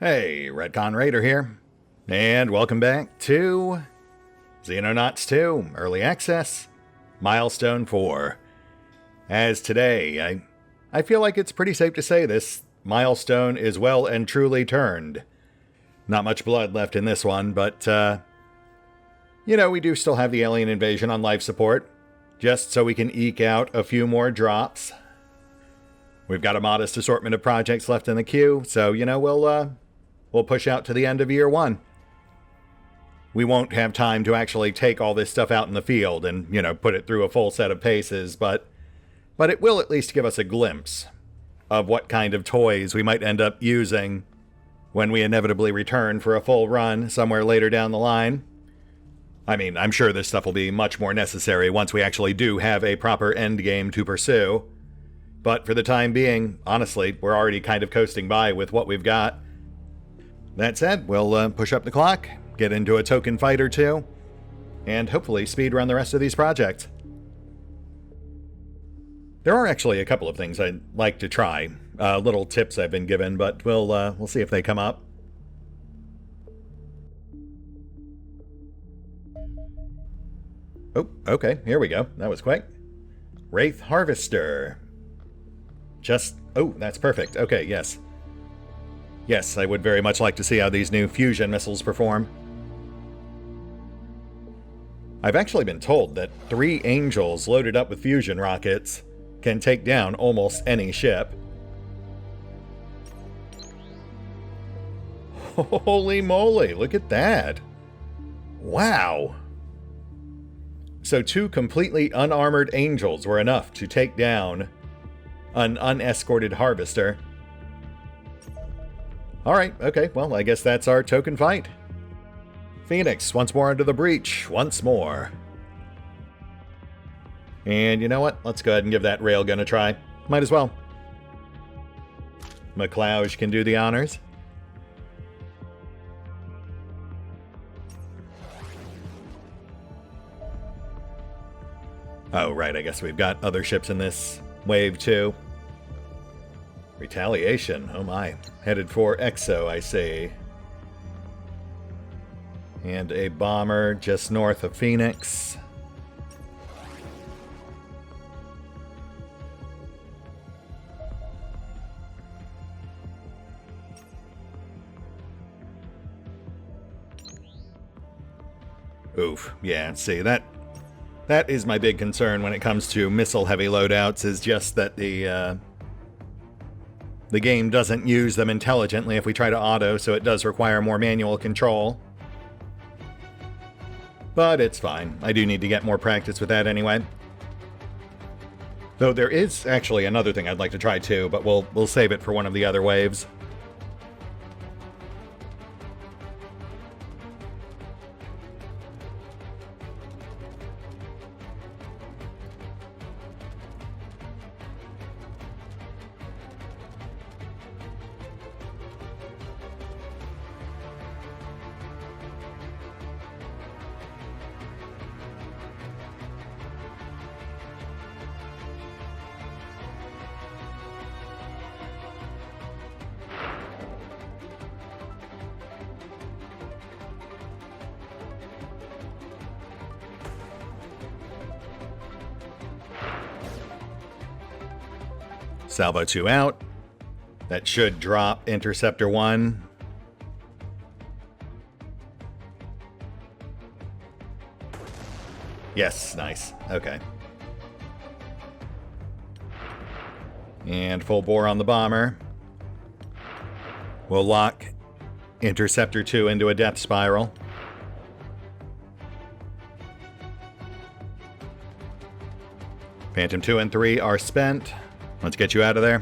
Hey, RetconRaider here, and welcome back to Xenonauts 2 Early Access, Milestone 4. As today, I feel like it's pretty safe to say this milestone is well and truly turned. Not much blood left in this one, but, we do still have the alien invasion on life support, just so we can eke out a few more drops. We've got a modest assortment of projects left in the queue, so, we'll push out to the end of year 1. We won't have time to actually take all this stuff out in the field and, put it through a full set of paces, but it will at least give us a glimpse of what kind of toys we might end up using when we inevitably return for a full run somewhere later down the line. I mean, I'm sure this stuff will be much more necessary once we actually do have a proper endgame to pursue. But for the time being, honestly, we're already kind of coasting by with what we've got. That said, we'll push up the clock, get into a token fight or two, and hopefully speedrun the rest of these projects. There are actually a couple of things I'd like to try, little tips I've been given, but we'll see if they come up. Oh, okay, here we go. That was quick. Wraith Harvester. Oh, that's perfect. Okay, yes. Yes, I would very much like to see how these new fusion missiles perform. I've actually been told that 3 Angels loaded up with fusion rockets can take down almost any ship. Holy moly, look at that! Wow! So 2 completely unarmored Angels were enough to take down an unescorted Harvester. Alright, okay, well, I guess that's our token fight. Phoenix, once more into the breach, once more. And you know what? Let's go ahead and give that railgun a try. Might as well. mclouj can do the honors. Oh, right, I guess we've got other ships in this wave, too. Retaliation, oh my. Headed for Exo, I see. And a bomber just north of Phoenix. Oof, yeah, see, that is my big concern when it comes to missile-heavy loadouts, is just that the game doesn't use them intelligently if we try to auto, so it does require more manual control. But it's fine. I do need to get more practice with that anyway. Though there is actually another thing I'd like to try too, but we'll save it for one of the other waves. Salvo 2 out. That should drop Interceptor 1. Yes, nice. Okay. And full bore on the bomber. We'll lock Interceptor 2 into a death spiral. Phantom 2 and 3 are spent. Let's get you out of there.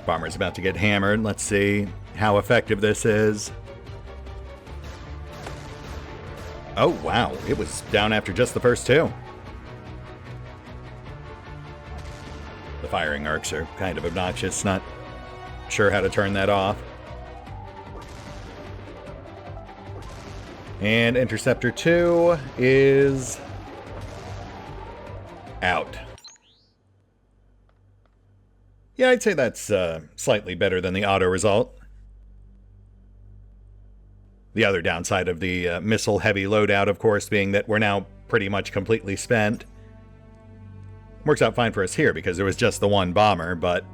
Bomber's about to get hammered. Let's see how effective this is. Oh, wow. It was down after just the first 2. The firing arcs are kind of obnoxious. Not sure how to turn that off. And Interceptor 2 is out. Yeah, I'd say that's slightly better than the auto result. The other downside of the missile-heavy loadout, of course, being that we're now pretty much completely spent. Works out fine for us here because there was just the one bomber, but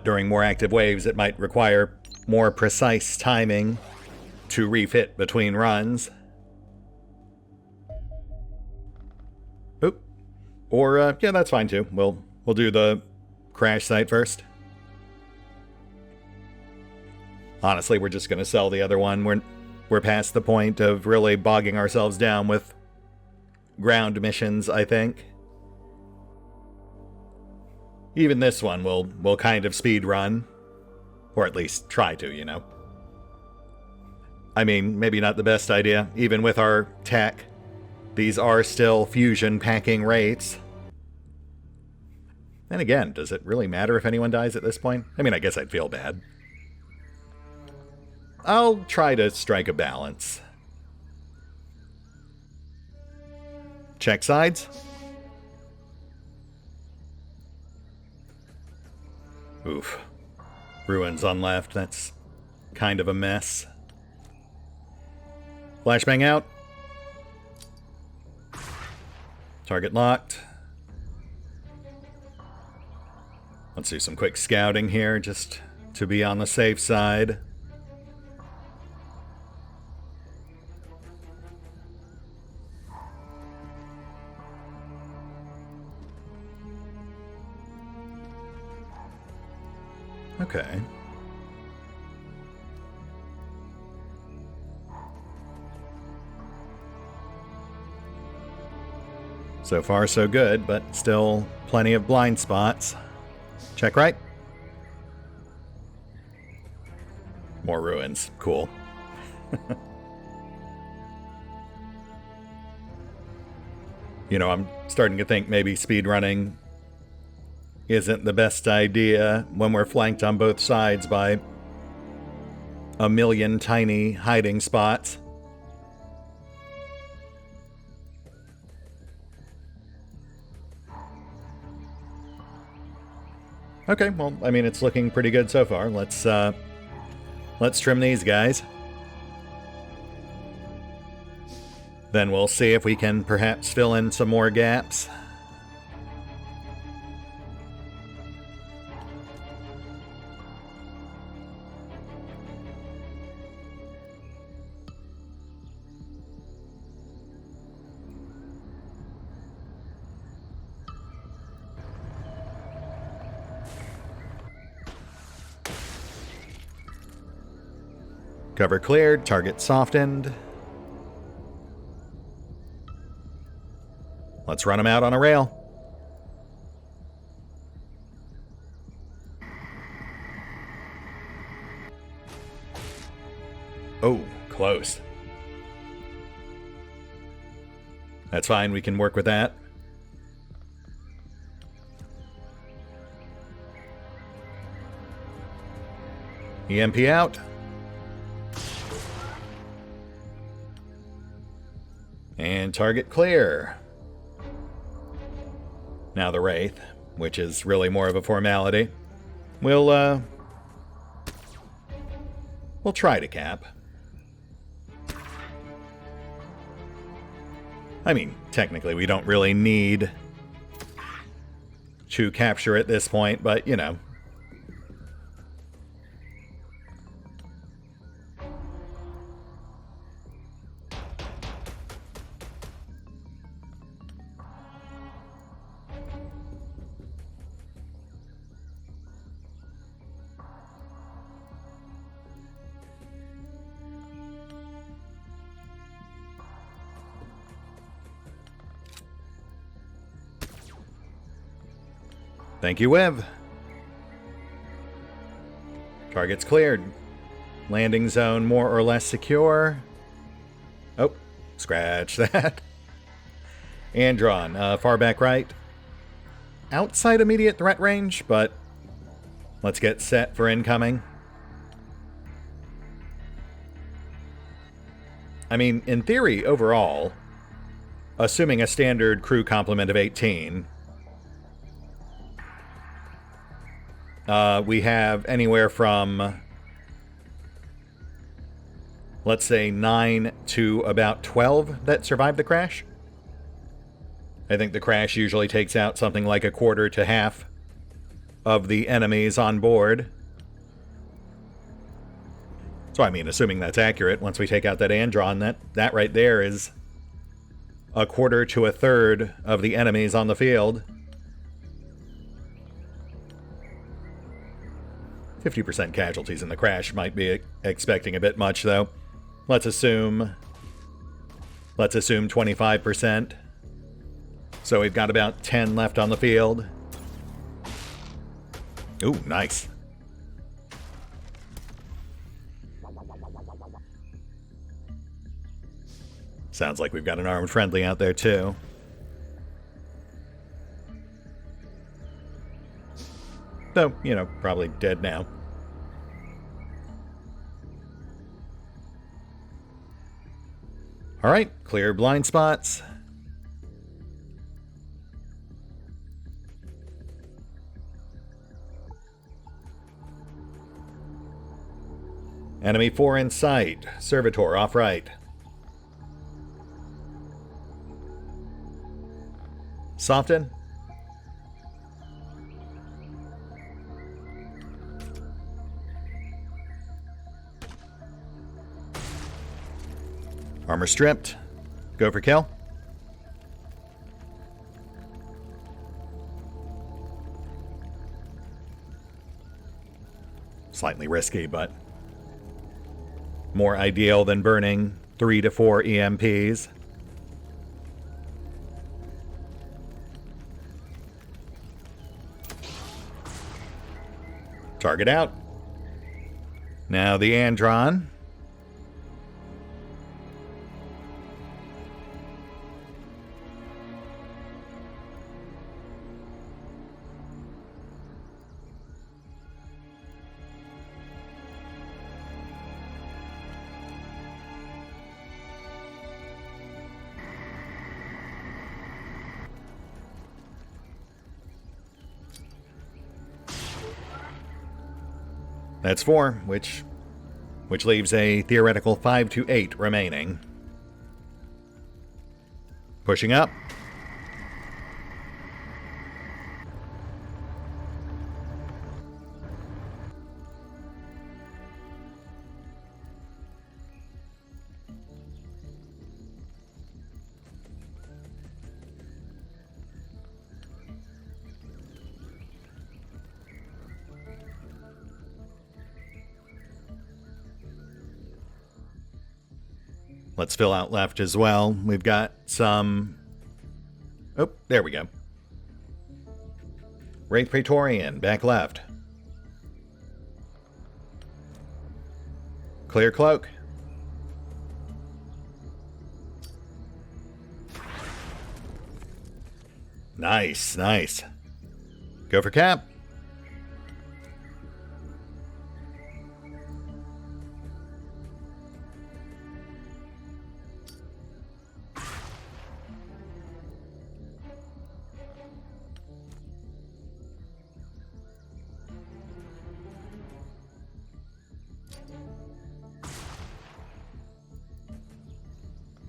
during more active waves it might require more precise timing to refit between runs. Oop. Or, yeah, that's fine too. We'll do the crash site first. Honestly, we're just going to sell the other one. We're past the point of really bogging ourselves down with ground missions, I think. Even this one will kind of speed run. Or at least try to, you know. I mean, maybe not the best idea. Even with our tech, these are still fusion packing rates. And again, does it really matter if anyone dies at this point? I mean, I guess I'd feel bad. I'll try to strike a balance. Check sides. Oof. Ruins on left, that's kind of a mess. Flashbang out. Target locked. Let's do some quick scouting here, just to be on the safe side. Okay. So far, so good, but still plenty of blind spots. Check right. More ruins. Cool. You know, I'm starting to think maybe speedrunning isn't the best idea when we're flanked on both sides by a million tiny hiding spots. Okay, well, I mean, it's looking pretty good so far. Let's trim these guys. Then we'll see if we can perhaps fill in some more gaps. Cover cleared, target softened. Let's run them out on a rail. Oh, close. That's fine, we can work with that. EMP out. And target clear. Now the Wraith, which is really more of a formality. We'll try to cap. I mean, technically we don't really need to capture at this point, but you know. Thank you, Wev. Target's cleared. Landing zone more or less secure. Oh, scratch that. And drawn. Far back right. Outside immediate threat range, but let's get set for incoming. I mean, in theory, overall, assuming a standard crew complement of 18, we have anywhere from, let's say, 9 to about 12 that survive the crash. I think the crash usually takes out something like a quarter to half of the enemies on board. So, I mean, assuming that's accurate, once we take out that Andron, that right there is a quarter to a third of the enemies on the field. 50% casualties in the crash might be expecting a bit much, though. Let's assume 25%. So we've got about 10 left on the field. Ooh, nice. Sounds like we've got an armed friendly out there, too. Though, you know, probably dead now. Alright, clear blind spots. Enemy 4 in sight. Servitor off right. Soften. Armor stripped. Go for kill. Slightly risky, but more ideal than burning 3 to 4 EMPs. Target out. Now the Andron. That's 4, which leaves a theoretical 5 to 8 remaining. Pushing up. Let's fill out left as well. We've got some... Oh, there we go. Wraith Praetorian, back left. Clear cloak. Nice, nice. Go for cap.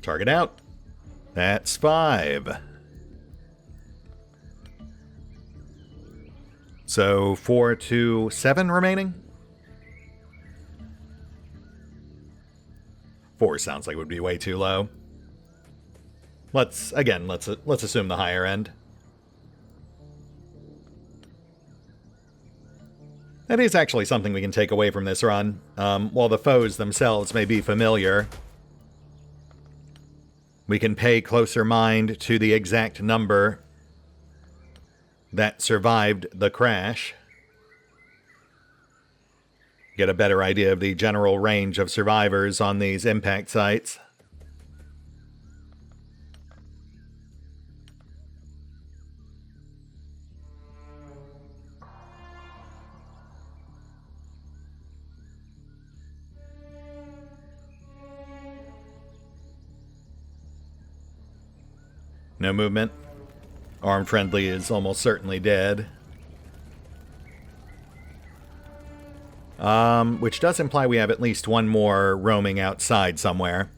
Target out. That's 5. So 4 to 7 remaining? 4 sounds like it would be way too low. Let's assume the higher end. That is actually something we can take away from this run. While the foes themselves may be familiar, we can pay closer mind to the exact number that survived the crash. Get a better idea of the general range of survivors on these impact sites. No movement. Armed friendly is almost certainly dead. Which does imply we have at least one more roaming outside somewhere.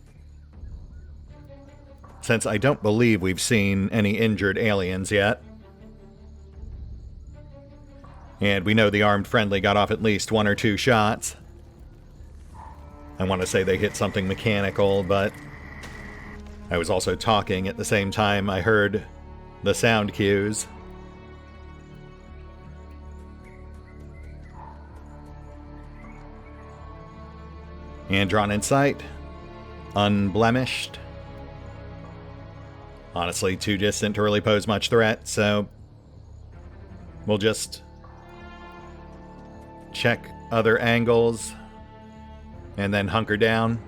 Since I don't believe we've seen any injured aliens yet. And we know the armed friendly got off at least 1 or 2 shots. I want to say they hit something mechanical, but I was also talking at the same time I heard the sound cues. Andron in sight. Unblemished. Honestly, too distant to really pose much threat, so we'll just check other angles and then hunker down.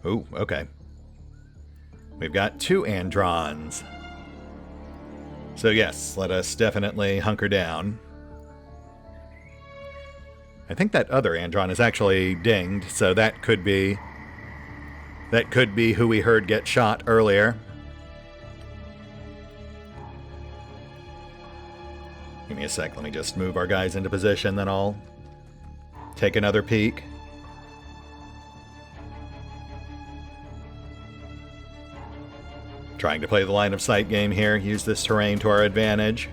Ooh, okay. We've got 2 Androns. So yes, let us definitely hunker down. I think that other Andron is actually dinged, so that could be who we heard get shot earlier. Give me a sec, let me just move our guys into position, then I'll take another peek. Trying to play the line of sight game here, use this terrain to our advantage.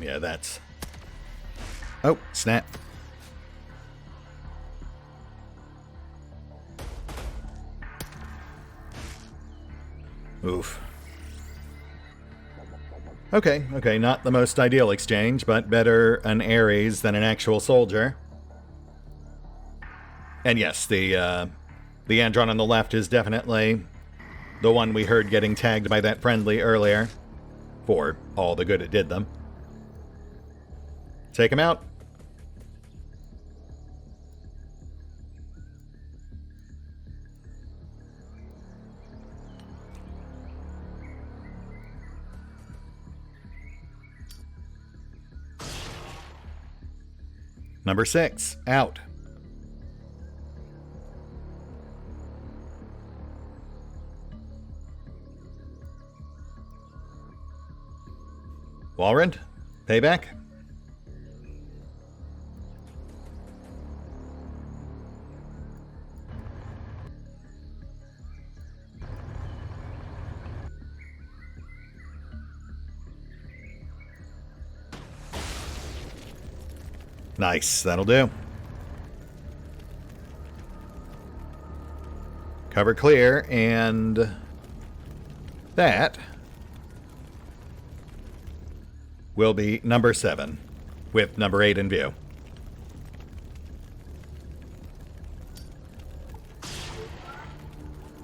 Yeah, that's... Oh, snap. Oof. Okay, not the most ideal exchange, but better an Ares than an actual soldier. And yes, the Andron on the left is definitely the one we heard getting tagged by that friendly earlier, for all the good it did them. Take him out. Number 6, out. Walrond, payback. Nice, that'll do. Cover clear, and that will be number 7, with number 8 in view.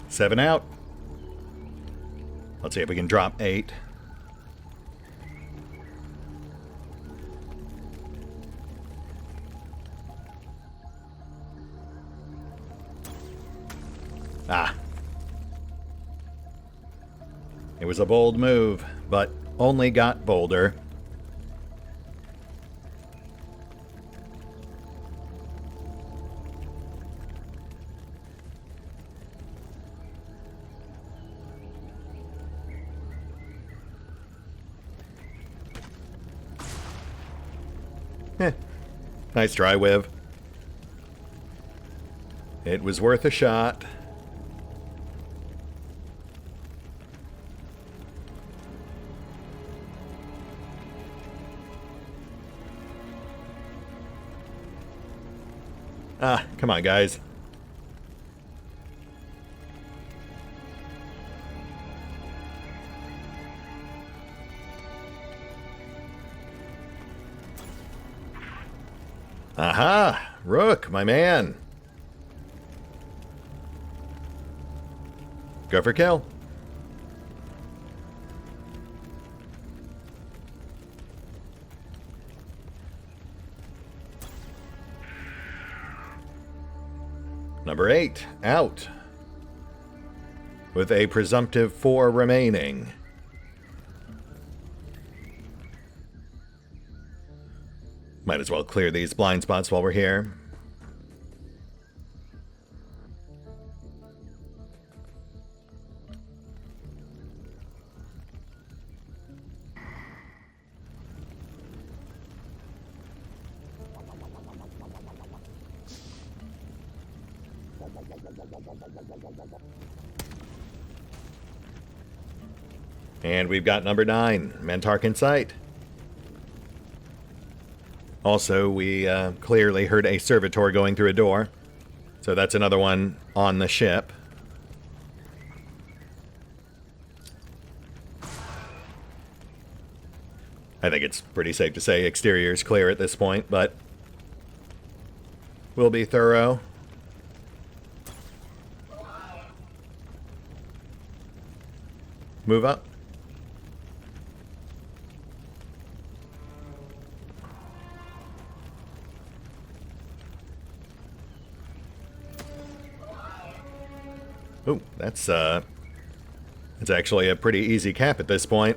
Seven out. Let's see if we can drop 8. Ah. It was a bold move, but only got bolder. Nice try, Wiv. It was worth a shot. Ah, come on, guys. Aha! Rook, my man. Go for kill. Number 8, out. with a presumptive 4 remaining. Might as well clear these blind spots while we're here. And we've got number 9, Mentark in sight. Also, we clearly heard a servitor going through a door. So that's another one on the ship. I think it's pretty safe to say exterior's clear at this point, but we'll be thorough. Move up. Oh, that's actually a pretty easy cap at this point.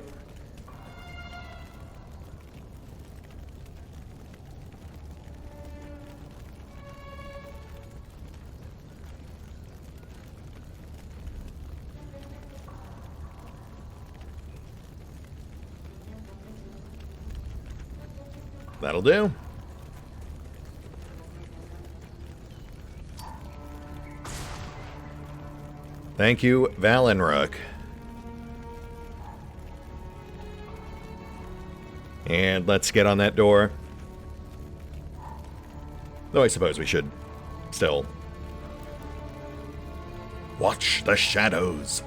That'll do. Thank you, Valinrook. And let's get on that door. Though I suppose we should still watch the shadows.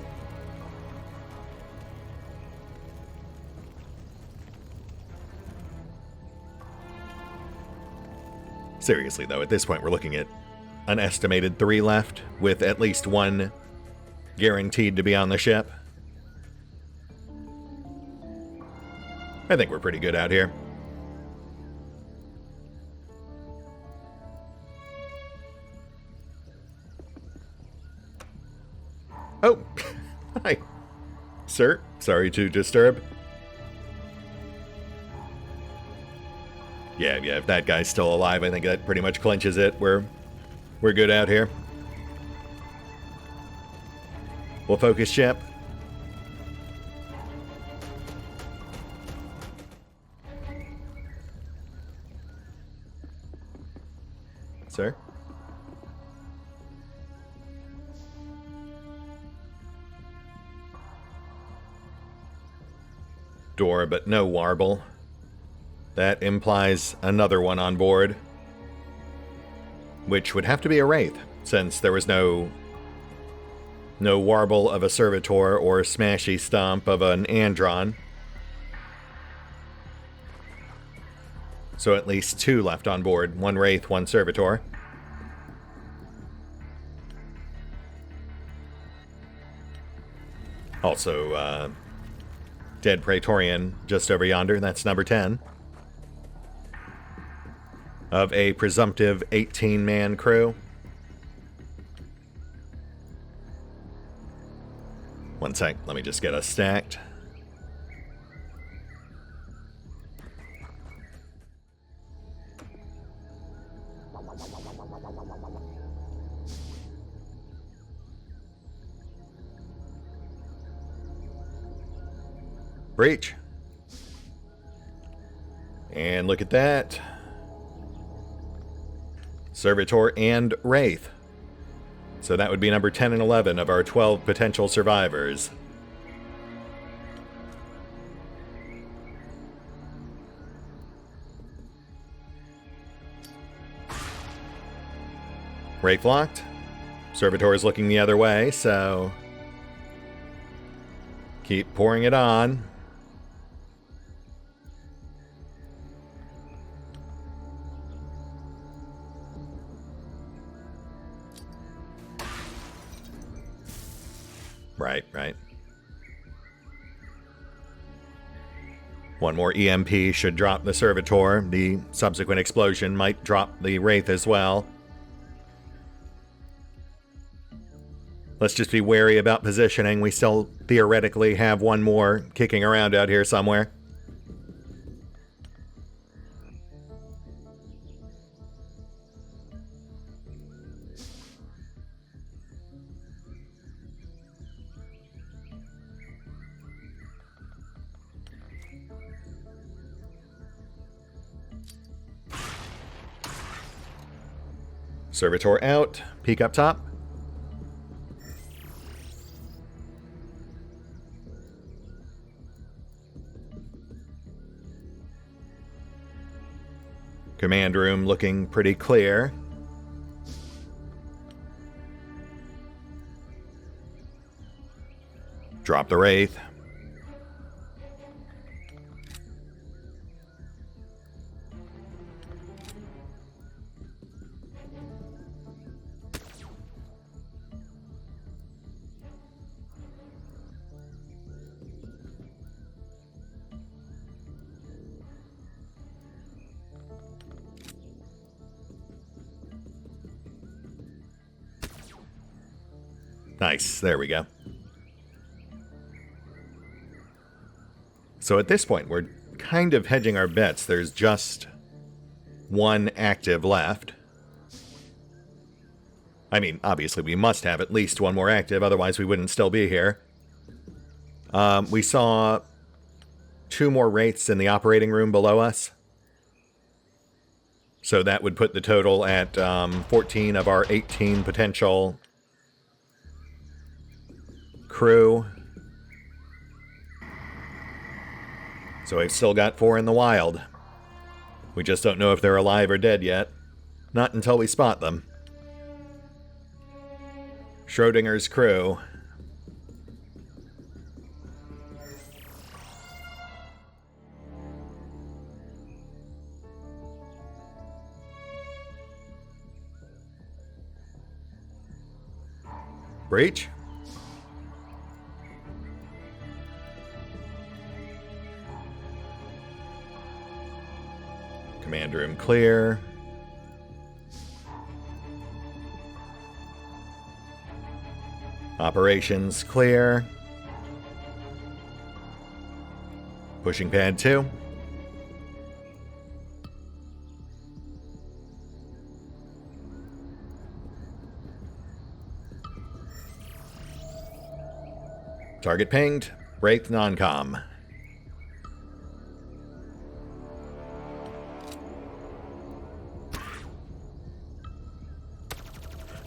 Seriously, though, at this point we're looking at an estimated 3 left, with at least 1 guaranteed to be on the ship. I think we're pretty good out here. Oh, hi, sir. Sorry to disturb. Yeah, if that guy's still alive, I think that pretty much clinches it. We're good out here. We'll focus ship. Sir? Door, but no warble. That implies another one on board. Which would have to be a Wraith, since there was no warble of a servitor or smashy stomp of an Andron. So at least 2 left on board. 1 Wraith, 1 servitor. Also, dead Praetorian just over yonder. That's number 10. Of a presumptive 18-man crew. One sec, let me just get us stacked. Breach. And look at that. Servitor and Wraith. So that would be number 10 and 11 of our 12 potential survivors. Wraith locked. Servitor is looking the other way, so keep pouring it on. Right. One more EMP should drop the Servitor. The subsequent explosion might drop the Wraith as well. Let's just be wary about positioning. We still theoretically have one more kicking around out here somewhere. Servitor out. Peek up top. Command room looking pretty clear. Drop the Wraith. Nice, there we go. So at this point, we're kind of hedging our bets. There's just one active left. I mean, obviously we must have at least one more active, otherwise we wouldn't still be here. We saw 2 more Wraiths in the operating room below us. So that would put the total at 14 of our 18 potential crew. So we've still got 4 in the wild. We just don't know if they're alive or dead yet. Not until we spot them. Schrodinger's crew. Breach? Command room clear. Operations clear. Pushing pad 2. Target pinged. Wraith non-com.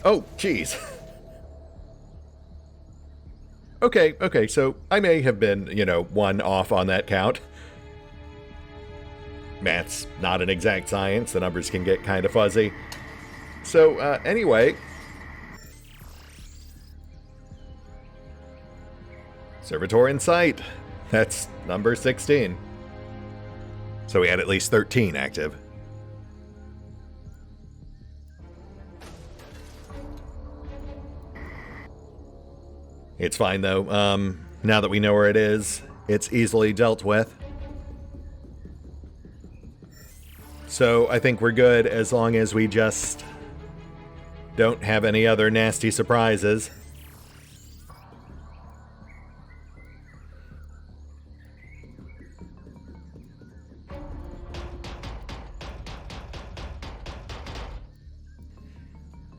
Oh, jeez. Okay, so I may have been, one off on that count. Math's not an exact science. The numbers can get kind of fuzzy. So, anyway. Servitor in sight. That's number 16. So we had at least 13 active. It's fine, though. Now that we know where it is, it's easily dealt with. So I think we're good as long as we just don't have any other nasty surprises.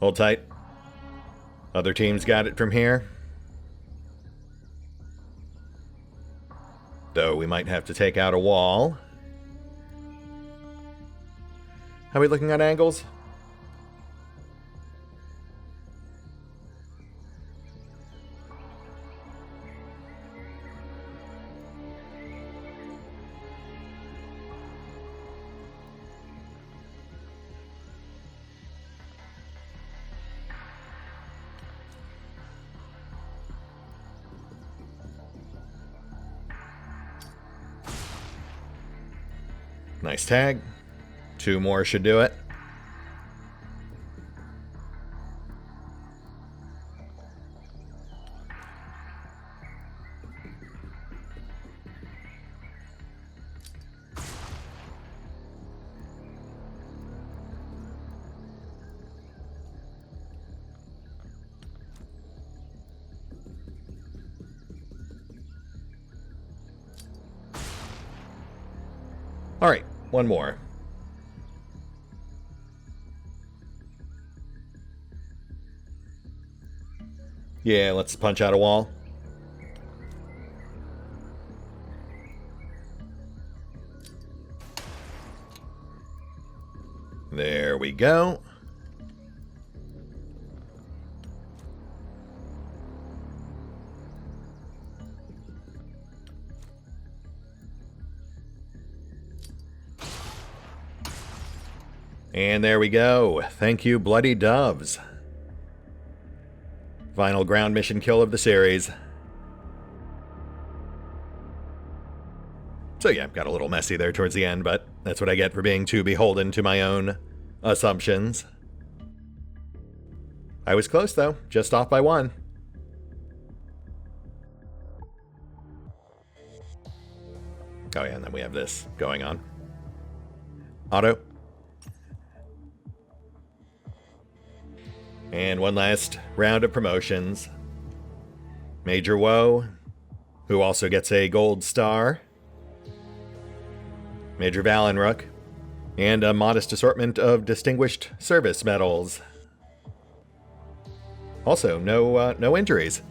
Hold tight. Other teams got it from here. Though we might have to take out a wall. How are we looking at angles? Nice tag. 2 more should do it. Alright, one more. Yeah, let's punch out a wall. There we go. And there we go. Thank you, Bloody Doves. Final ground mission kill of the series. So yeah, got a little messy there towards the end, but that's what I get for being too beholden to my own assumptions. I was close though, just off by 1. Oh yeah, and then we have this going on. Auto. And one last round of promotions. Major Woe, who also gets a gold star. Major Valinrook, and a modest assortment of distinguished service medals. Also, no injuries.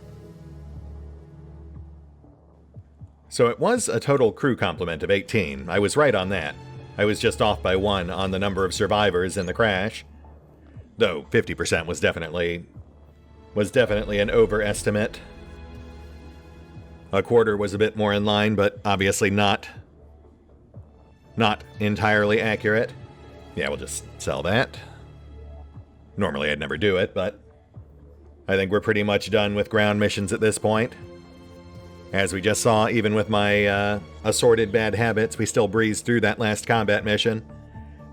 So it was a total crew complement of 18. I was right on that. I was just off by 1 on the number of survivors in the crash. Though 50% was definitely an overestimate. A quarter was a bit more in line, but obviously not entirely accurate. Yeah, we'll just sell that. Normally I'd never do it, but I think we're pretty much done with ground missions at this point. As we just saw, even with my assorted bad habits, we still breezed through that last combat mission.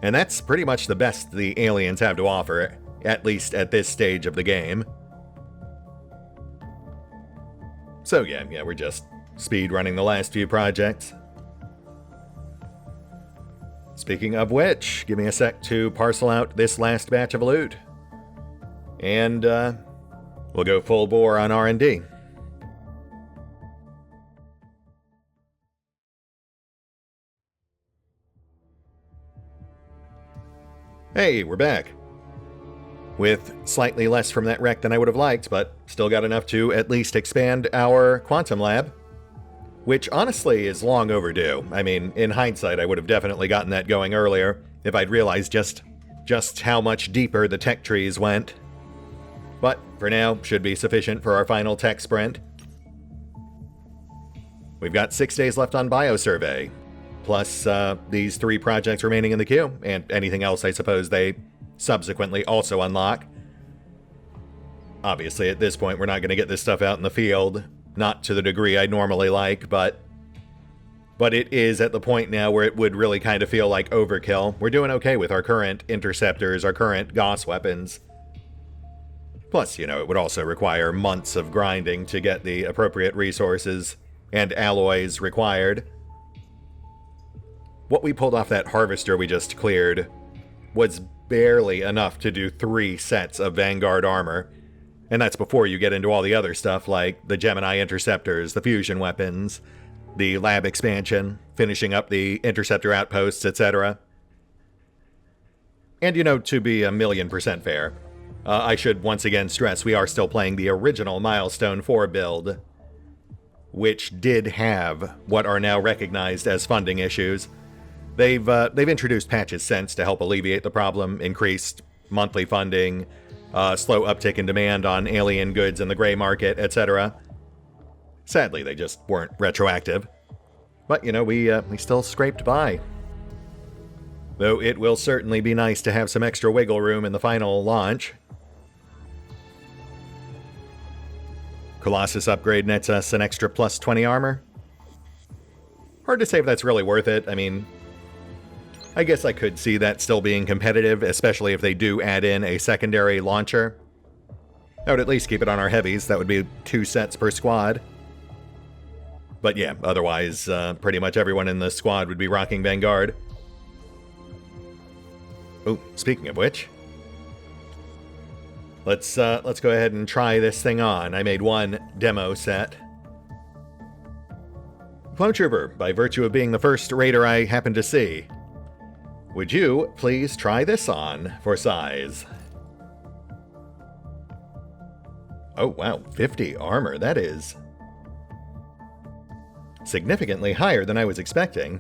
And that's pretty much the best the aliens have to offer, at least at this stage of the game. So yeah, we're just speed running the last few projects. Speaking of which, give me a sec to parcel out this last batch of loot. And we'll go full bore on R&D. Hey, we're back. With slightly less from that wreck than I would have liked, but still got enough to at least expand our quantum lab. Which honestly is long overdue. I mean, in hindsight, I would have definitely gotten that going earlier if I'd realized just how much deeper the tech trees went. But for now, should be sufficient for our final tech sprint. We've got 6 days left on biosurvey, plus these 3 projects remaining in the queue, and anything else I suppose they subsequently also unlock. Obviously, at this point, we're not going to get this stuff out in the field. Not to the degree I normally like, but it is at the point now where it would really kind of feel like overkill. We're doing okay with our current interceptors, our current Gauss weapons. Plus, it would also require months of grinding to get the appropriate resources and alloys required. What we pulled off that harvester we just cleared was barely enough to do 3 sets of Vanguard armor. And that's before you get into all the other stuff like the Gemini interceptors, the fusion weapons, the lab expansion, finishing up the interceptor outposts, etc. And to be 1,000,000% fair, I should once again stress we are still playing the original Milestone 4 build, which did have what are now recognized as funding issues. They've introduced patches since to help alleviate the problem, increased monthly funding, slow uptick in demand on alien goods in the gray market, etc. Sadly, they just weren't retroactive. But, we still scraped by. Though it will certainly be nice to have some extra wiggle room in the final launch. Colossus upgrade nets us an extra plus 20 armor. Hard to say if that's really worth it. I mean, I guess I could see that still being competitive, especially if they do add in a secondary launcher. I would at least keep it on our heavies. That would be 2 sets per squad. But yeah, otherwise, pretty much everyone in the squad would be rocking Vanguard. Oh, speaking of which, let's go ahead and try this thing on. I made 1 demo set. Flowtrooper, by virtue of being the first raider I happen to see, would you please try this on for size? Oh wow, 50 armor, that is significantly higher than I was expecting.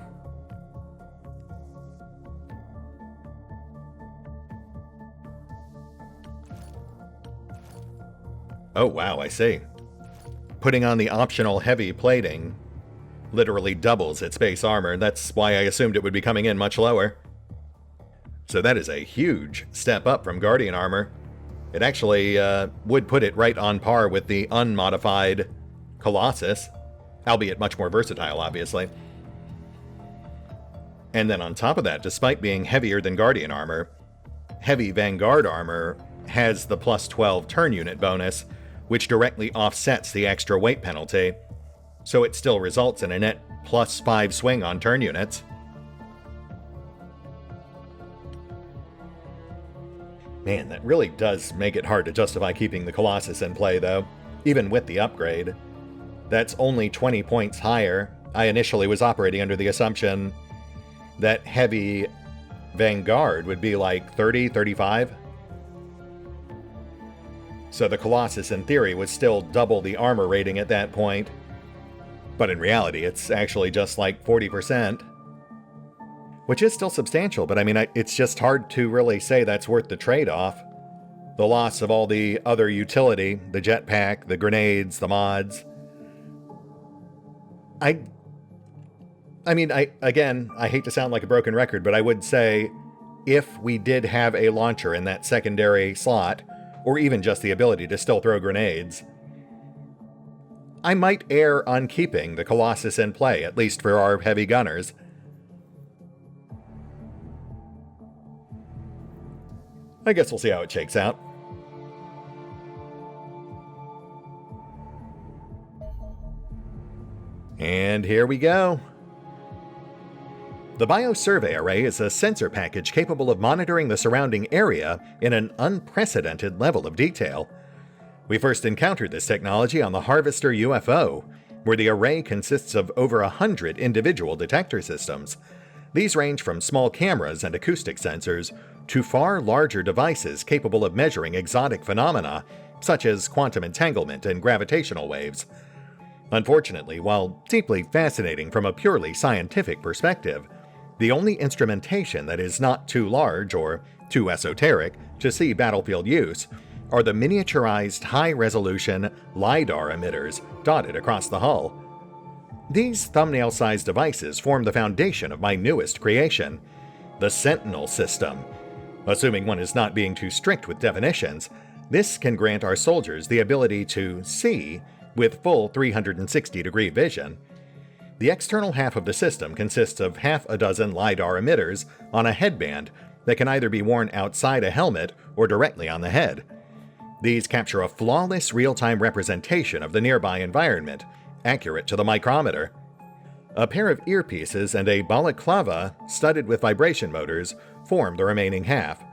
Oh wow, I see. Putting on the optional heavy plating literally doubles its base armor. That's why I assumed it would be coming in much lower. So that is a huge step up from Guardian armor. It actually would put it right on par with the unmodified Colossus, albeit much more versatile, obviously. And then on top of that, despite being heavier than Guardian armor, heavy Vanguard armor has the plus 12 turn unit bonus, which directly offsets the extra weight penalty, so it still results in a net plus 5 swing on turn units. Man, that really does make it hard to justify keeping the Colossus in play, though, even with the upgrade. That's only 20 points higher. I initially was operating under the assumption that heavy Vanguard would be like 30, 35. So the Colossus, in theory, would still double the armor rating at that point. But in reality, it's actually just like 40%. Which is still substantial, but I mean, it's just hard to really say that's worth the trade-off. The loss of all the other utility, the jetpack, the grenades, the mods. I hate to sound like a broken record, but I would say if we did have a launcher in that secondary slot, or even just the ability to still throw grenades, I might err on keeping the Colossus in play, at least for our heavy gunners. I guess we'll see how it shakes out. And here we go. The Biosurvey Array is a sensor package capable of monitoring the surrounding area in an unprecedented level of detail. We first encountered this technology on the Harvester UFO, where the array consists of over 100 individual detector systems. These range from small cameras and acoustic sensors to far larger devices capable of measuring exotic phenomena, such as quantum entanglement and gravitational waves. Unfortunately, while deeply fascinating from a purely scientific perspective, the only instrumentation that is not too large or too esoteric to see battlefield use are the miniaturized high-resolution LiDAR emitters dotted across the hull. These thumbnail-sized devices form the foundation of my newest creation, the Sentinel system. Assuming one is not being too strict with definitions, this can grant our soldiers the ability to see with full 360-degree vision. The external half of the system consists of half a dozen LiDAR emitters on a headband that can either be worn outside a helmet or directly on the head. These capture a flawless real-time representation of the nearby environment, accurate to the micrometer. A pair of earpieces and a balaclava studded with vibration motors form the remaining half.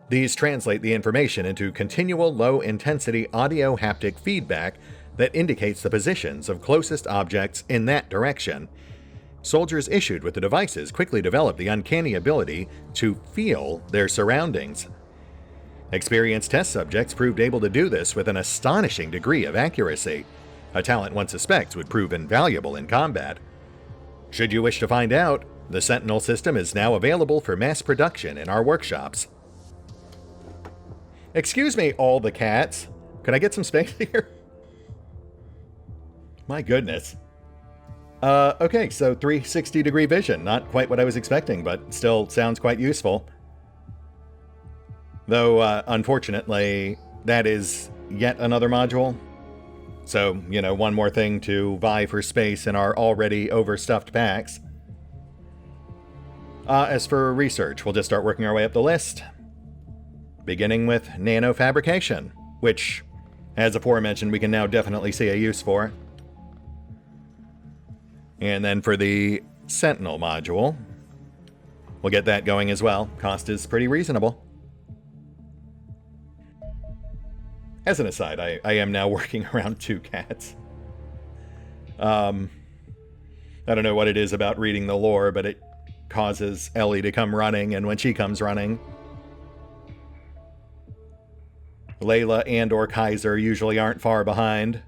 These translate the information into continual low-intensity audio haptic feedback that indicates the positions of closest objects in that direction. Soldiers issued with the devices quickly develop the uncanny ability to feel their surroundings. Experienced test subjects proved able to do this with an astonishing degree of accuracy, a talent one suspects would prove invaluable in combat. Should you wish to find out, the Sentinel system is now available for mass production in our workshops. Excuse me, all the cats. Can I get some space here? My goodness. Okay, so 360-degree vision. Not quite what I was expecting, but still sounds quite useful. Though, unfortunately, that is yet another module. So, one more thing to vie for space in our already overstuffed packs. As for research, we'll just start working our way up the list. Beginning with nanofabrication, which, as aforementioned, we can now definitely see a use for. And then for the Sentinel module, we'll get that going as well. Cost is pretty reasonable. As an aside, I am now working around 2 cats. I don't know what it is about reading the lore, but it causes Ellie to come running, and when she comes running, Layla and or Kaiser usually aren't far behind.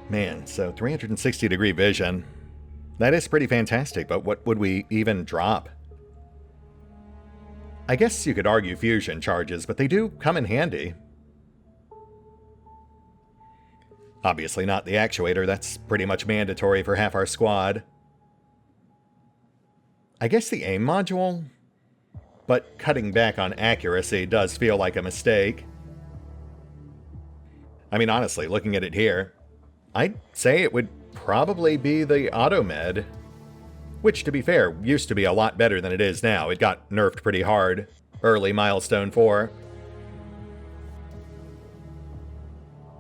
Man, so 360 degree vision. That is pretty fantastic, but what would we even drop? I guess you could argue fusion charges, but they do come in handy. Obviously not the actuator, that's pretty much mandatory for half our squad. I guess the aim module? But cutting back on accuracy does feel like a mistake. I mean, honestly, looking at it here, I'd say it would probably be the Automed, which, to be fair, used to be a lot better than it is now. It got nerfed pretty hard early Milestone 4.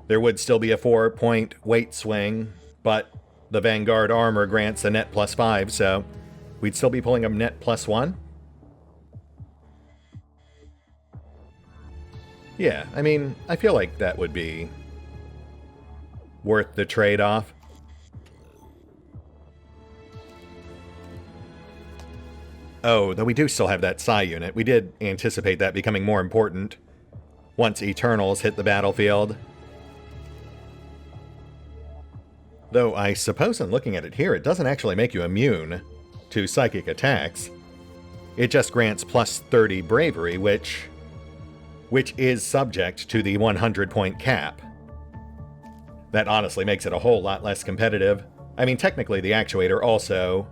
There would still be a 4-point weight swing, but the Vanguard armor grants a net +5, so we'd still be pulling a net +1. Yeah, I mean, I feel like that would be worth the trade-off. Oh, though we do still have that Psi unit. We did anticipate that becoming more important once Eternals hit the battlefield. Though I suppose in looking at it here, it doesn't actually make you immune to psychic attacks. It just grants +30 bravery, which is subject to the 100-point cap. That honestly makes it a whole lot less competitive. I mean, technically the actuator also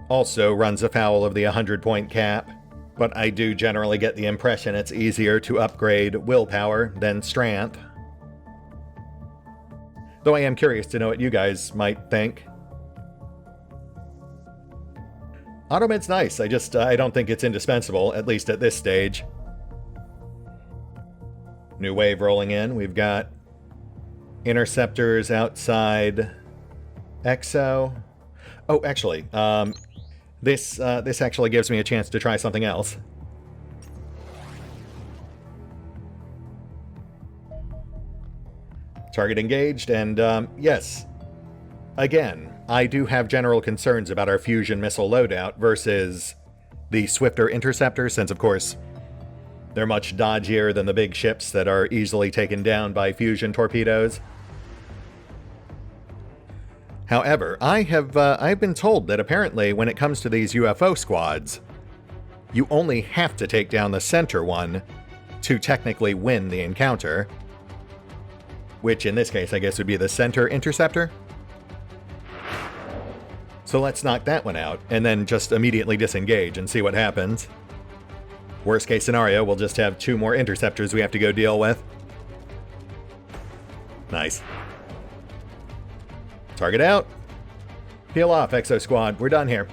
runs afoul of the 100-point cap, but I do generally get the impression it's easier to upgrade willpower than strength. Though I am curious to know what you guys might think. Automed's nice, I don't think it's indispensable, at least at this stage. New wave rolling in. We've got interceptors outside Exo. Oh, actually, this actually gives me a chance to try something else. Target engaged, and yes, again, I do have general concerns about our fusion missile loadout versus the swifter interceptors, since of course they're much dodgier than the big ships that are easily taken down by fusion torpedoes. However, I've been told that apparently when it comes to these UFO squads, you only have to take down the center one to technically win the encounter. Which in this case I guess would be the center interceptor. So let's knock that one out and then just immediately disengage and see what happens. Worst case scenario, we'll just have 2 more interceptors we have to go deal with. Nice. Target out. Peel off, Exo Squad. We're done here.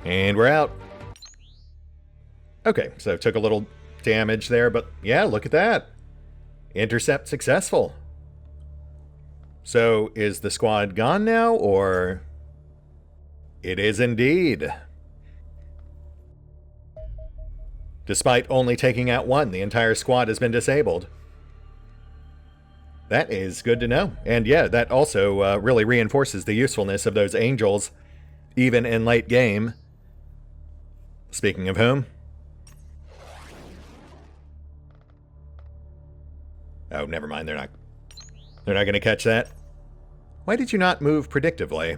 And we're out. Okay, so took a little damage there, but yeah, look at that. Intercept successful. So is the squad gone now, or? It is indeed. Despite only taking out 1, the entire squad has been disabled. That is good to know. And yeah, that also really reinforces the usefulness of those angels, even in late game. Speaking of whom? Oh, never mind. They're not going to catch that. Why did you not move predictively?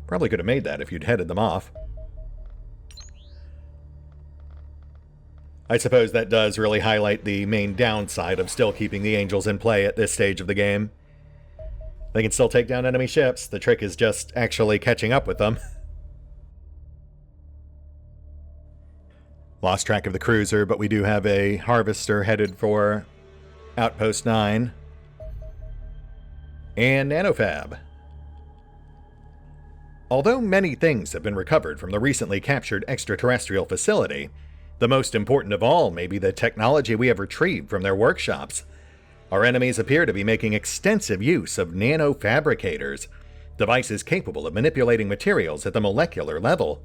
Probably could have made that if you'd headed them off. I suppose that does really highlight the main downside of still keeping the Angels in play at this stage of the game. They can still take down enemy ships. The trick is just actually catching up with them. Lost track of the cruiser, but we do have a harvester headed for Outpost 9. And Nanofab. Although many things have been recovered from the recently captured extraterrestrial facility, The most important of all may be the technology we have retrieved from their workshops. Our enemies appear to be making extensive use of nanofabricators, devices capable of manipulating materials at the molecular level.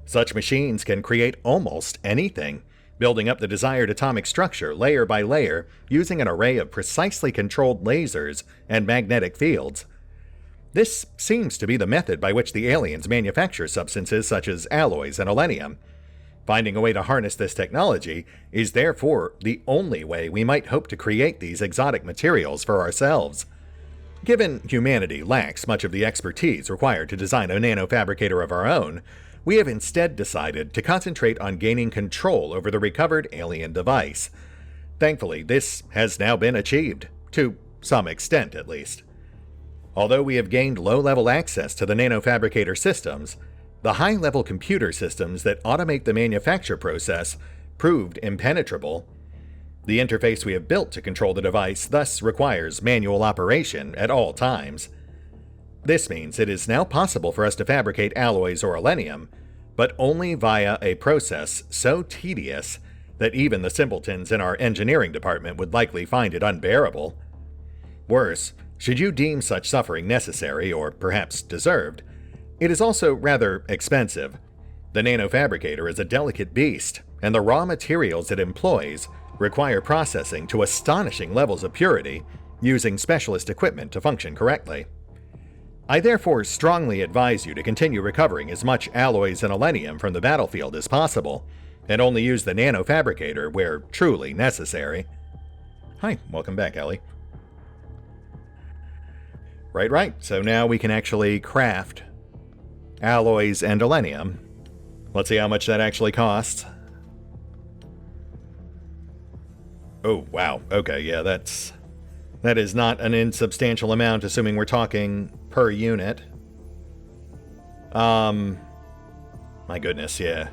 Such machines can create almost anything, building up the desired atomic structure layer by layer using an array of precisely controlled lasers and magnetic fields. This seems to be the method by which the aliens manufacture substances such as alloys and alenium. Finding a way to harness this technology is therefore the only way we might hope to create these exotic materials for ourselves. Given humanity lacks much of the expertise required to design a nanofabricator of our own, we have instead decided to concentrate on gaining control over the recovered alien device. Thankfully, this has now been achieved, to some extent at least. Although we have gained low-level access to the nanofabricator systems, the high-level computer systems that automate the manufacture process proved impenetrable. The interface we have built to control the device thus requires manual operation at all times. This means it is now possible for us to fabricate alloys or alenium, but only via a process so tedious that even the simpletons in our engineering department would likely find it unbearable. Worse, should you deem such suffering necessary or perhaps deserved, it is also rather expensive. The nanofabricator is a delicate beast, and the raw materials it employs require processing to astonishing levels of purity, using specialist equipment to function correctly. I therefore strongly advise you to continue recovering as much alloys and alenium from the battlefield as possible, and only use the nanofabricator where truly necessary. Hi, welcome back, Ellie. Right, so now we can actually craft alloys and alenium. Let's see how much that actually costs. Oh, wow. Okay, yeah, that is not an insubstantial amount, assuming we're talking per unit. My goodness, yeah.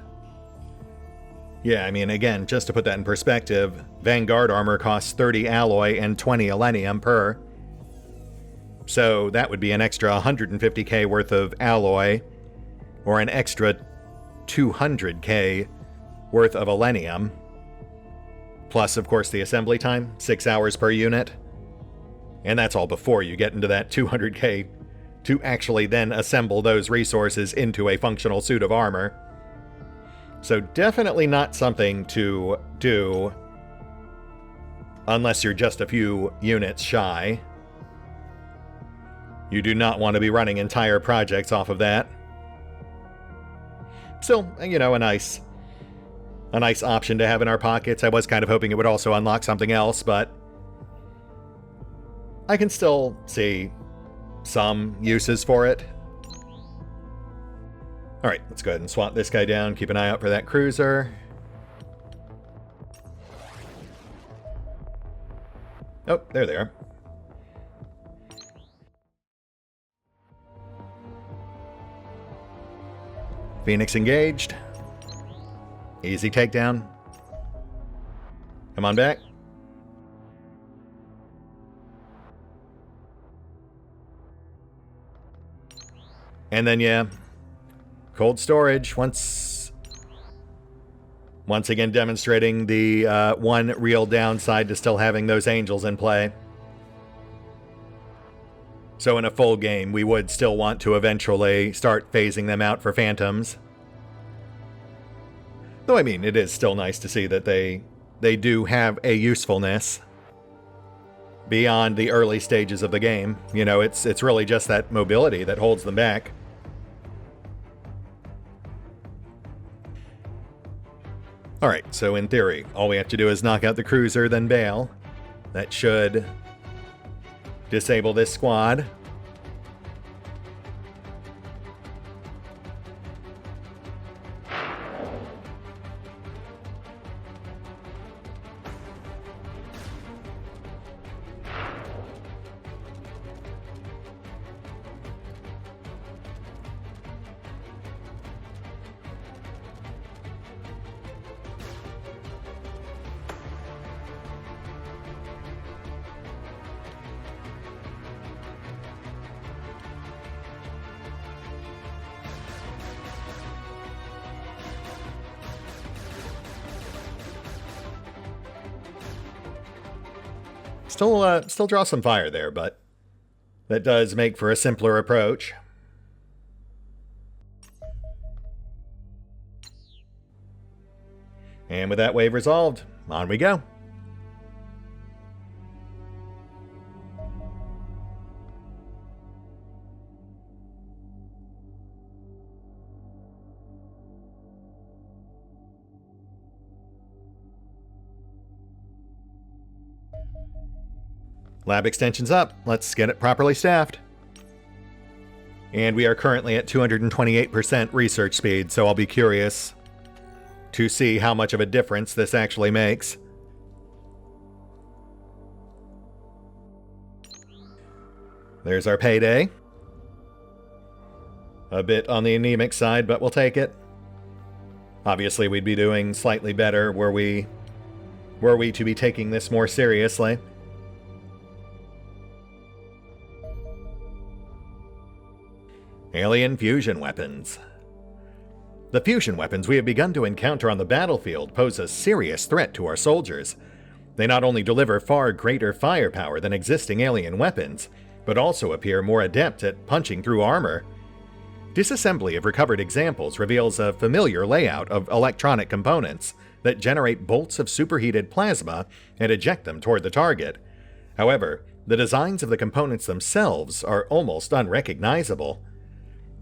Yeah, I mean, again, just to put that in perspective, Vanguard armor costs 30 alloy and 20 alenium per. So that would be an extra 150k worth of alloy, or an extra 200k worth of alenium. Plus, of course, the assembly time, 6 hours per unit. And that's all before you get into that 200k to actually then assemble those resources into a functional suit of armor. So definitely not something to do unless you're just a few units shy. You do not want to be running entire projects off of that. Still, you know, a nice option to have in our pockets. I was kind of hoping it would also unlock something else, but I can still see some uses for it. Alright, let's go ahead and swap this guy down. Keep an eye out for that cruiser. Oh, there they are. Phoenix engaged. Easy takedown. Come on back. And then, yeah, cold storage, once again demonstrating the one real downside to still having those angels in play. So in a full game, we would still want to eventually start phasing them out for phantoms. Though, I mean, it is still nice to see that they do have a usefulness beyond the early stages of the game. You know, it's really just that mobility that holds them back. Alright, so in theory, all we have to do is knock out the cruiser, then bail. That should disable this squad. Still draw some fire there, but that does make for a simpler approach. And with that wave resolved, on we go. Lab extension's up. Let's get it properly staffed. And we are currently at 228% research speed, so I'll be curious to see how much of a difference this actually makes. There's our payday. A bit on the anemic side, but we'll take it. Obviously, we'd be doing slightly better were we to be taking this more seriously. Alien fusion weapons. The fusion weapons we have begun to encounter on the battlefield pose a serious threat to our soldiers. They not only deliver far greater firepower than existing alien weapons, but also appear more adept at punching through armor. Disassembly of recovered examples reveals a familiar layout of electronic components that generate bolts of superheated plasma and eject them toward the target. However, the designs of the components themselves are almost unrecognizable.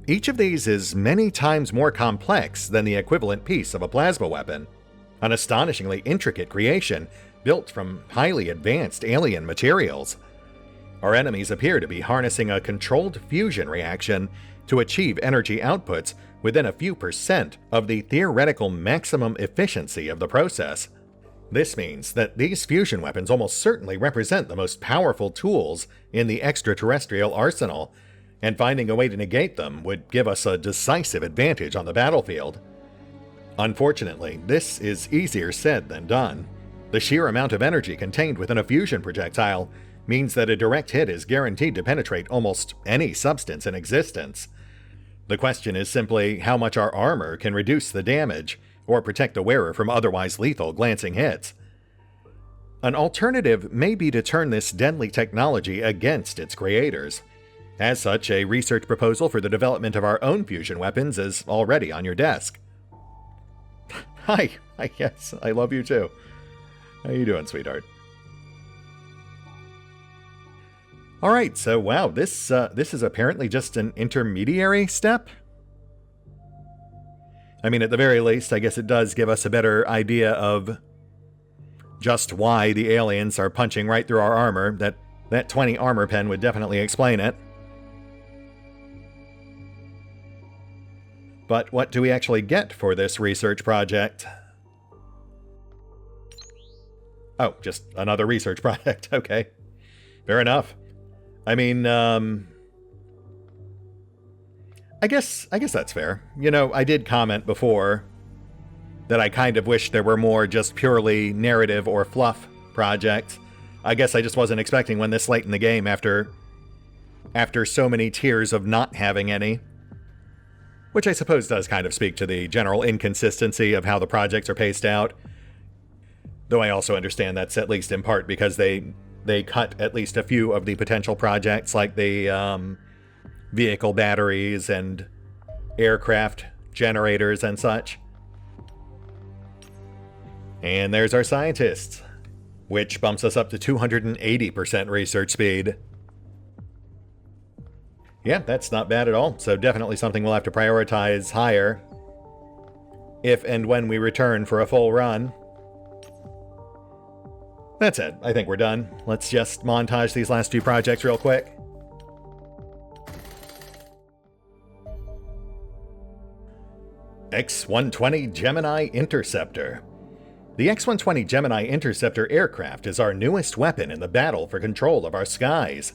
Each of these is many times more complex than the equivalent piece of a plasma weapon, an astonishingly intricate creation built from highly advanced alien materials. Our enemies appear to be harnessing a controlled fusion reaction to achieve energy outputs within a few % of the theoretical maximum efficiency of the process. This means that these fusion weapons almost certainly represent the most powerful tools in the extraterrestrial arsenal, and finding a way to negate them would give us a decisive advantage on the battlefield. Unfortunately, this is easier said than done. The sheer amount of energy contained within a fusion projectile means that a direct hit is guaranteed to penetrate almost any substance in existence. The question is simply how much our armor can reduce the damage, or protect the wearer from otherwise lethal glancing hits. An alternative may be to turn this deadly technology against its creators. As such, a research proposal for the development of our own fusion weapons is already on your desk. Hi, yes, I love you too. How you doing, sweetheart? Alright, so wow, this is apparently just an intermediary step? I mean, at the very least, I guess it does give us a better idea of just why the aliens are punching right through our armor. That 20 armor pen would definitely explain it. But what do we actually get for this research project? Oh, just another research project. Okay. Fair enough. I mean, I guess that's fair. You know, I did comment before that I kind of wish there were more just purely narrative or fluff projects. I guess I just wasn't expecting one this late in the game after so many tiers of not having any. Which I suppose does kind of speak to the general inconsistency of how the projects are paced out. Though I also understand that's at least in part because they cut at least a few of the potential projects, like the vehicle batteries and aircraft generators and such. And there's our scientists, which bumps us up to 280% research speed. Yeah, that's not bad at all, so definitely something we'll have to prioritize higher if and when we return for a full run. That's it. I think we're done. Let's just montage these last few projects real quick. X-120 Gemini Interceptor. The X-120 Gemini Interceptor aircraft is our newest weapon in the battle for control of our skies.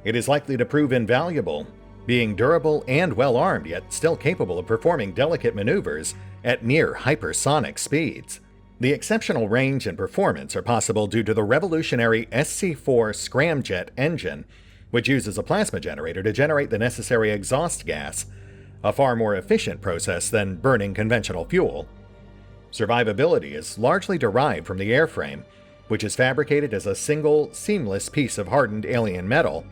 It is likely to prove invaluable, being durable and well-armed, yet still capable of performing delicate maneuvers at near hypersonic speeds. The exceptional range and performance are possible due to the revolutionary SC-4 scramjet engine, which uses a plasma generator to generate the necessary exhaust gas, a far more efficient process than burning conventional fuel. Survivability is largely derived from the airframe, which is fabricated as a single, seamless piece of hardened alien metal.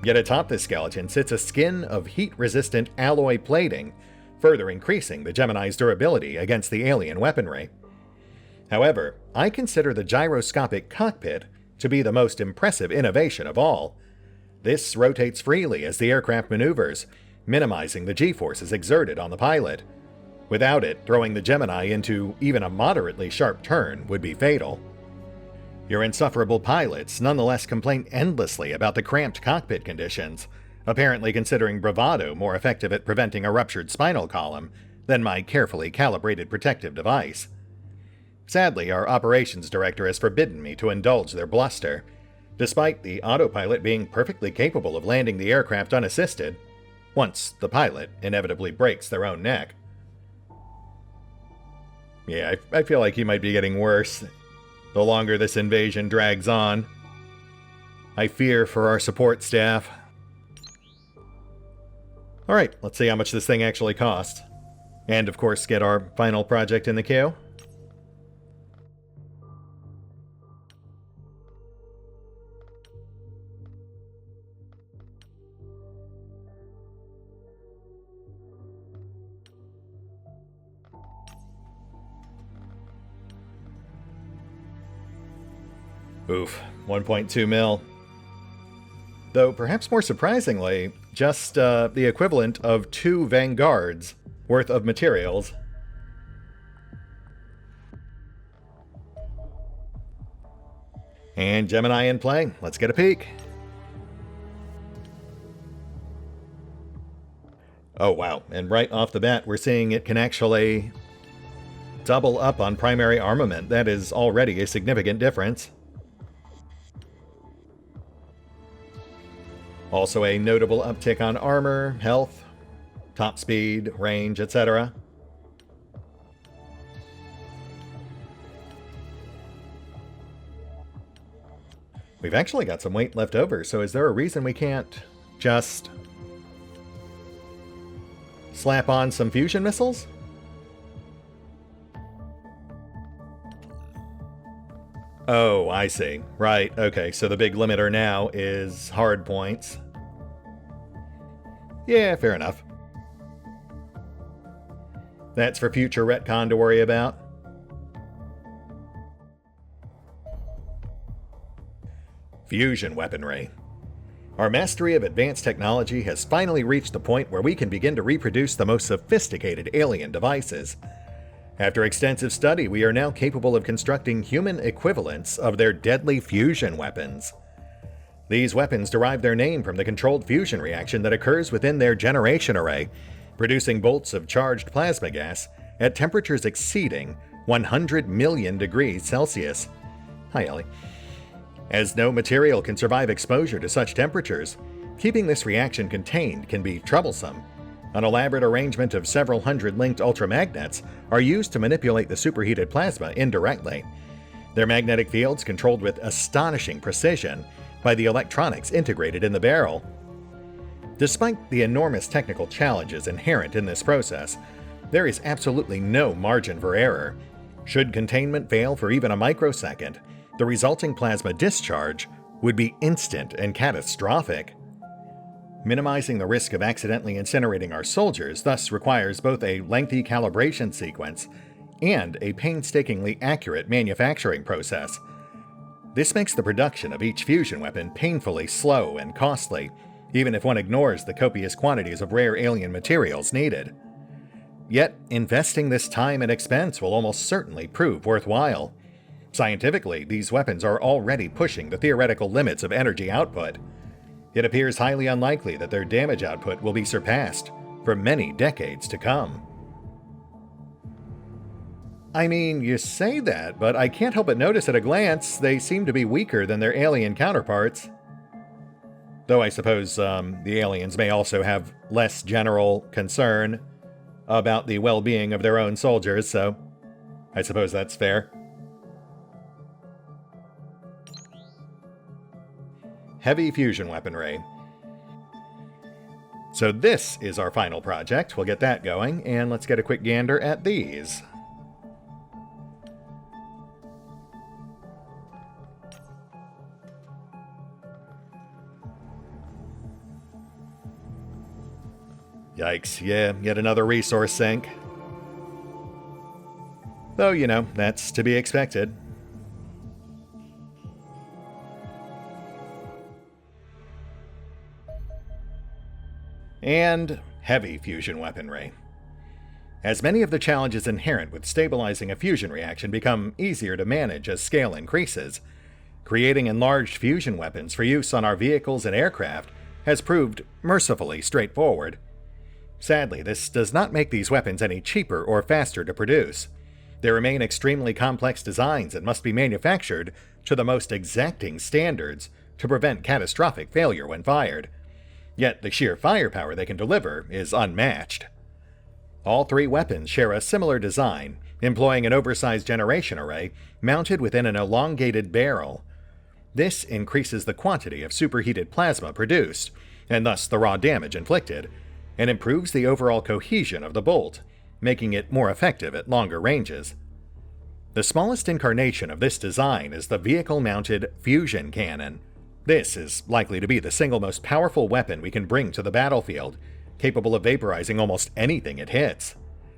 Yet atop this skeleton sits a skin of heat-resistant alloy plating, further increasing the Gemini's durability against the alien weaponry. However, I consider the gyroscopic cockpit to be the most impressive innovation of all. This rotates freely as the aircraft maneuvers, minimizing the G-forces exerted on the pilot. Without it, throwing the Gemini into even a moderately sharp turn would be fatal. Your insufferable pilots nonetheless complain endlessly about the cramped cockpit conditions, apparently considering bravado more effective at preventing a ruptured spinal column than my carefully calibrated protective device. Sadly, our operations director has forbidden me to indulge their bluster, despite the autopilot being perfectly capable of landing the aircraft unassisted, once the pilot inevitably breaks their own neck. Yeah, I feel like he might be getting worse the longer this invasion drags on. I fear for our support staff. Alright, let's see how much this thing actually costs. And of course, get our final project in the queue. Oof, 1.2 mil. Though perhaps more surprisingly, just the equivalent of 2 Vanguards worth of materials. And Gemini in play. Let's get a peek. Oh wow, and right off the bat we're seeing it can actually double up on primary armament. That is already a significant difference. Also a notable uptick on armor, health, top speed, range, etc. We've actually got some weight left over, so is there a reason we can't just slap on some fusion missiles? Oh, I see. Right, okay, so the big limiter now is hard points. Yeah, fair enough. That's for future retcon to worry about. Fusion weaponry. Our mastery of advanced technology has finally reached the point where we can begin to reproduce the most sophisticated alien devices. After extensive study, we are now capable of constructing human equivalents of their deadly fusion weapons. These weapons derive their name from the controlled fusion reaction that occurs within their generation array, producing bolts of charged plasma gas at temperatures exceeding 100 million degrees Celsius. Hi, Ellie. As no material can survive exposure to such temperatures, keeping this reaction contained can be troublesome. An elaborate arrangement of several hundred linked ultramagnets are used to manipulate the superheated plasma indirectly. Their magnetic fields controlled with astonishing precision by the electronics integrated in the barrel. Despite the enormous technical challenges inherent in this process, there is absolutely no margin for error. Should containment fail for even a microsecond, the resulting plasma discharge would be instant and catastrophic. Minimizing the risk of accidentally incinerating our soldiers thus requires both a lengthy calibration sequence and a painstakingly accurate manufacturing process. This makes the production of each fusion weapon painfully slow and costly, even if one ignores the copious quantities of rare alien materials needed. Yet, investing this time and expense will almost certainly prove worthwhile. Scientifically, these weapons are already pushing the theoretical limits of energy output. It appears highly unlikely that their damage output will be surpassed for many decades to come. I mean, you say that, but I can't help but notice at a glance they seem to be weaker than their alien counterparts. Though I suppose the aliens may also have less general concern about the well-being of their own soldiers, so I suppose that's fair. Heavy fusion weaponry. So this is our final project. We'll get that going, and let's get a quick gander at these. Yikes, yeah, yet another resource sink. Though, you know, that's to be expected. And heavy fusion weaponry. As many of the challenges inherent with stabilizing a fusion reaction become easier to manage as scale increases, creating enlarged fusion weapons for use on our vehicles and aircraft has proved mercifully straightforward. Sadly, this does not make these weapons any cheaper or faster to produce. They remain extremely complex designs and must be manufactured to the most exacting standards to prevent catastrophic failure when fired. Yet the sheer firepower they can deliver is unmatched. All three weapons share a similar design, employing an oversized generation array mounted within an elongated barrel. This increases the quantity of superheated plasma produced, and thus the raw damage inflicted, and improves the overall cohesion of the bolt, making it more effective at longer ranges. The smallest incarnation of this design is the vehicle-mounted fusion cannon. This is likely to be the single most powerful weapon we can bring to the battlefield, capable of vaporizing almost anything it hits,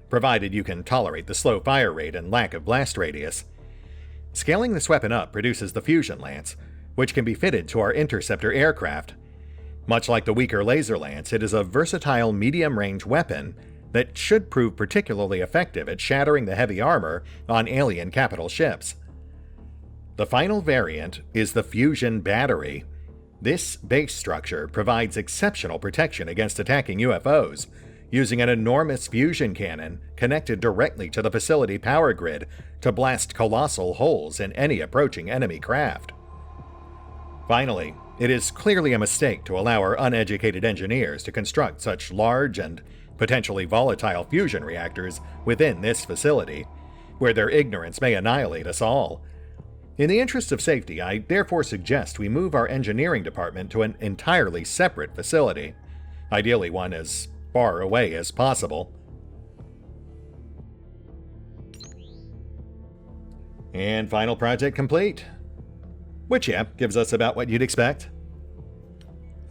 provided you can tolerate the slow fire rate and lack of blast radius. Scaling this weapon up produces the Fusion Lance, which can be fitted to our interceptor aircraft. Much like the weaker Laser Lance, it is a versatile medium-range weapon that should prove particularly effective at shattering the heavy armor on alien capital ships. The final variant is the Fusion Battery. This base structure provides exceptional protection against attacking UFOs, using an enormous fusion cannon connected directly to the facility power grid to blast colossal holes in any approaching enemy craft. Finally, it is clearly a mistake to allow our uneducated engineers to construct such large and potentially volatile fusion reactors within this facility, where their ignorance may annihilate us all. In the interest of safety, I therefore suggest we move our engineering department to an entirely separate facility, ideally one as far away as possible. And final project complete. Which, yeah, gives us about what you'd expect.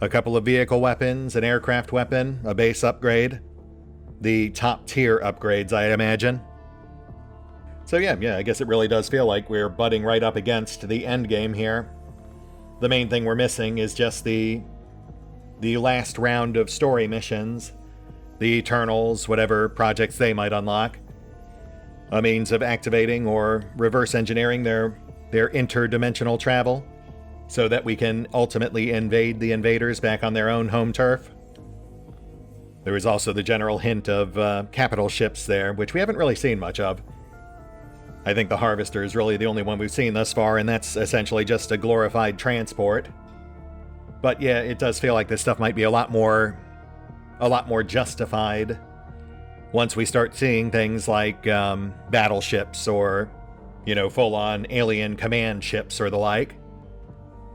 A couple of vehicle weapons, an aircraft weapon, a base upgrade. The top tier upgrades, I imagine. So yeah, I guess it really does feel like we're butting right up against the end game here. The main thing we're missing is just the last round of story missions, the Eternals, whatever projects they might unlock, a means of activating or reverse engineering their interdimensional travel, so that we can ultimately invade the invaders back on their own home turf. There is also the general hint of capital ships there, which we haven't really seen much of. I think the Harvester is really the only one we've seen thus far, and that's essentially just a glorified transport. But yeah, it does feel like this stuff might be a lot more justified once we start seeing things like battleships or, full-on alien command ships or the like,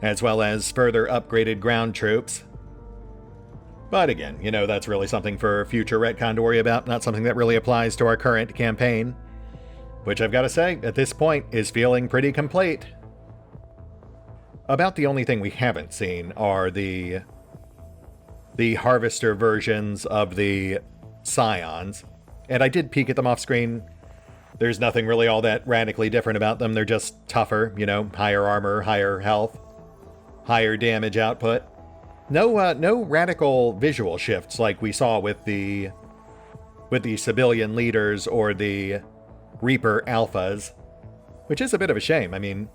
as well as further upgraded ground troops. But again, that's really something for future retcon to worry about, not something that really applies to our current campaign. Which I've got to say, at this point, is feeling pretty complete. About the only thing we haven't seen are the Harvester versions of the Scions. And I did peek at them off screen. There's nothing really all that radically different about them. They're just tougher, higher armor, higher health, higher damage output. No radical visual shifts like we saw with the civilian leaders or the Reaper Alphas, which is a bit of a shame. I mean,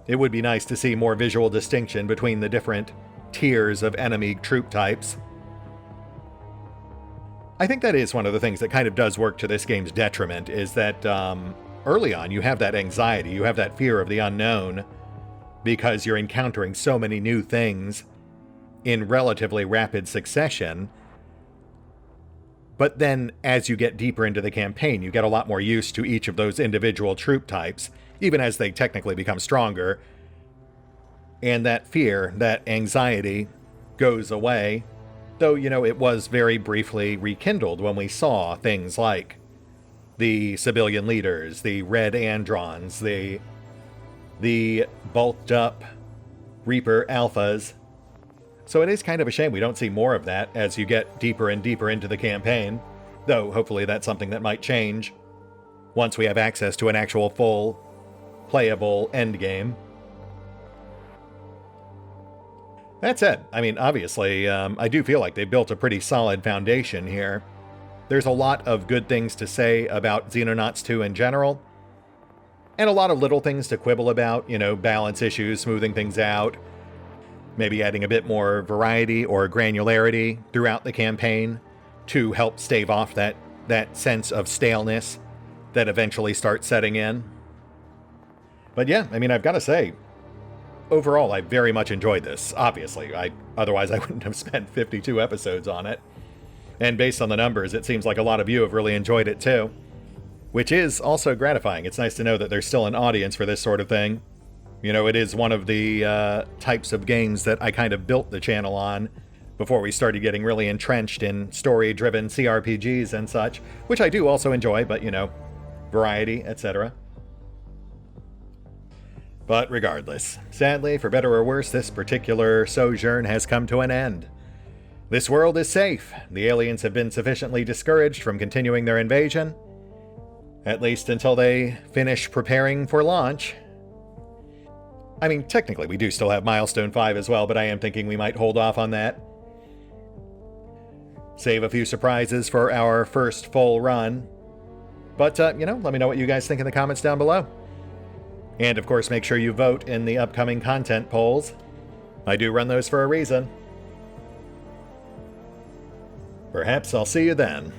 it would be nice to see more visual distinction between the different tiers of enemy troop types. I think that is one of the things that kind of does work to this game's detriment, is that early on you have that anxiety, you have that fear of the unknown, because you're encountering so many new things in relatively rapid succession. But then, as you get deeper into the campaign, you get a lot more used to each of those individual troop types, even as they technically become stronger. And that fear, that anxiety, goes away. Though, it was very briefly rekindled when we saw things like the civilian leaders, the red Androns, the bulked up Reaper Alphas. So it is kind of a shame we don't see more of that as you get deeper and deeper into the campaign, though hopefully that's something that might change once we have access to an actual full, playable endgame. That said, I mean, obviously, I do feel like they built a pretty solid foundation here. There's a lot of good things to say about Xenonauts 2 in general, and a lot of little things to quibble about, you know, balance issues, smoothing things out, maybe adding a bit more variety or granularity throughout the campaign to help stave off that sense of staleness that eventually starts setting in. But yeah, I mean, I've got to say, overall, I very much enjoyed this. Obviously, otherwise I wouldn't have spent 52 episodes on it. And based on the numbers, it seems like a lot of you have really enjoyed it too, which is also gratifying. It's nice to know that there's still an audience for this sort of thing. You know, it is one of the types of games that I kind of built the channel on before we started getting really entrenched in story-driven CRPGs and such, which I do also enjoy, but, you know, variety, etc. But regardless, sadly, for better or worse, this particular sojourn has come to an end. This world is safe. The aliens have been sufficiently discouraged from continuing their invasion, at least until they finish preparing for launch. I mean, technically we do still have Milestone 5 as well, but I am thinking we might hold off on that. Save a few surprises for our first full run. But, you know, let me know what you guys think in the comments down below. And of course, make sure you vote in the upcoming content polls. I do run those for a reason. Perhaps I'll see you then.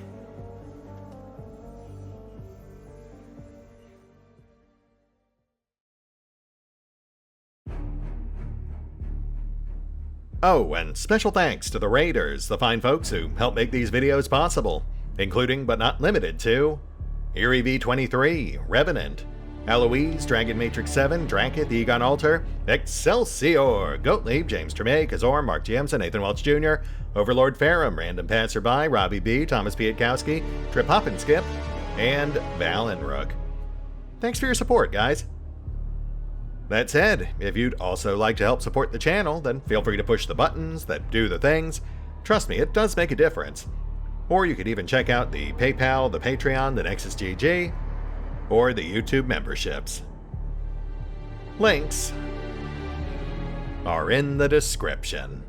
Oh, and special thanks to the Raiders, the fine folks who help make these videos possible, including but not limited to Eerie V23, Revenant, Alois, Dragon Matrix 7, Drakiith, EgonAlter, Exsellsior, Gottlieb, James Trimmier, Kazorm, Mark Giemza, Nathan Welch Jr., OverlordPherom, RandomPassrby, RobbyB, Tomasz Piątkowski, Triphoppenskip, and Valinrook. Thanks for your support, guys. That said, if you'd also like to help support the channel, then feel free to push the buttons that do the things. Trust me, it does make a difference. Or you could even check out the PayPal, the Patreon, the Nexus GG, or the YouTube memberships. Links are in the description.